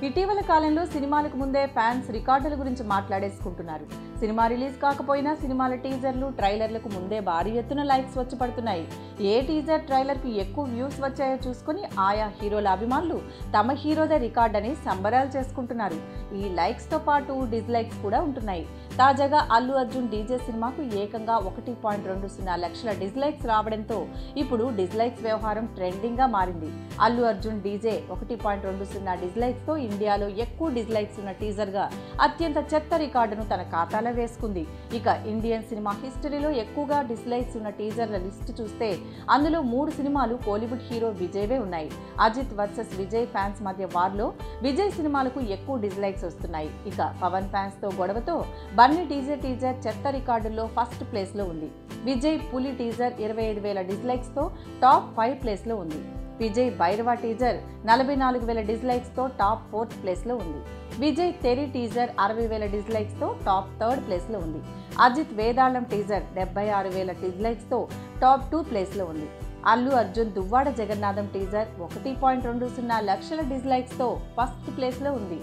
ఇటీవల కాలంలో సినిమాలకు ముందే ఫ్యాన్స్ రికార్డుల గురించి మాట్లాడేసుకుంటున్నారు. సినిమా రిలీజ్ కాకపోయినా సినిమాల టీజర్లు, ట్రైలర్లకు ముందే భారీ ఎత్తున లైక్స్ వచ్చి పడుతున్నాయి. ఏ టీజర్, ట్రైలర్కు ఎక్కువ వ్యూస్ వచ్చాయో చూసుకుని ఆయా హీరోల అభిమానులు తమ హీరోదే రికార్డ్ అని సంబరాలు చేసుకుంటున్నారు. ఈ లైక్స్తో పాటు డిస్లైక్స్ కూడా ఉంటున్నాయి. తాజాగా అల్లు అర్జున్ డీజే సినిమాకు ఏకంగా 1.20 లక్షల డిస్లైక్స్ రావడంతో ఇప్పుడు డిస్లైక్స్ వ్యవహారం ట్రెండింగ్గా మారింది. అల్లు అర్జున్ డీజే 1.20 డిస్లైక్స్తో ఇండియాలో ఎక్కువ డిస్లైక్స్ ఉన్న టీజర్గా అత్యంత చెత్త రికార్డును తన ఖాతాలో వేసుకుంది. ఇక ఇండియన్ సినిమా హిస్టరీలో ఎక్కువగా డిస్లైక్స్ ఉన్న టీజర్ల లిస్టు చూస్తే అందులో 3 సినిమాలు కోలీవుడ్ హీరో విజయ్వే ఉన్నాయి. అజిత్ వర్సెస్ విజయ్ ఫ్యాన్స్ మధ్య వార్లో విజయ్ సినిమాలకు ఎక్కువ డిస్లైక్స్ వస్తున్నాయి. ఇక పవన్ ఫ్యాన్స్తో గొడవతో బన్నీ డీజే టీజర్ చెత్త రికార్డుల్లో ఫస్ట్ ప్లేస్లో ఉంది. విజయ్ పులి టీజర్ 25,000 డిస్లైక్స్తో టాప్ 5 ప్లేస్లో ఉంది. విజయ్ భైరవ టీజర్ 44,000 డిస్లైక్స్తో టాప్ 4th ప్లేస్లో ఉంది. విజయ్ తెరి టీజర్ 60,000 డిస్లైక్స్తో టాప్ 3rd ప్లేస్లో ఉంది. అజిత్ వేదాళం టీజర్ 76,000 డిస్లైక్స్తో టాప్ 2 ప్లేస్లో ఉంది. అల్లు అర్జున్ దువ్వాడ జగన్నాథం టీజర్ 1.20 లక్షల డిస్లైక్స్తో ఫస్ట్ ప్లేస్లో ఉంది.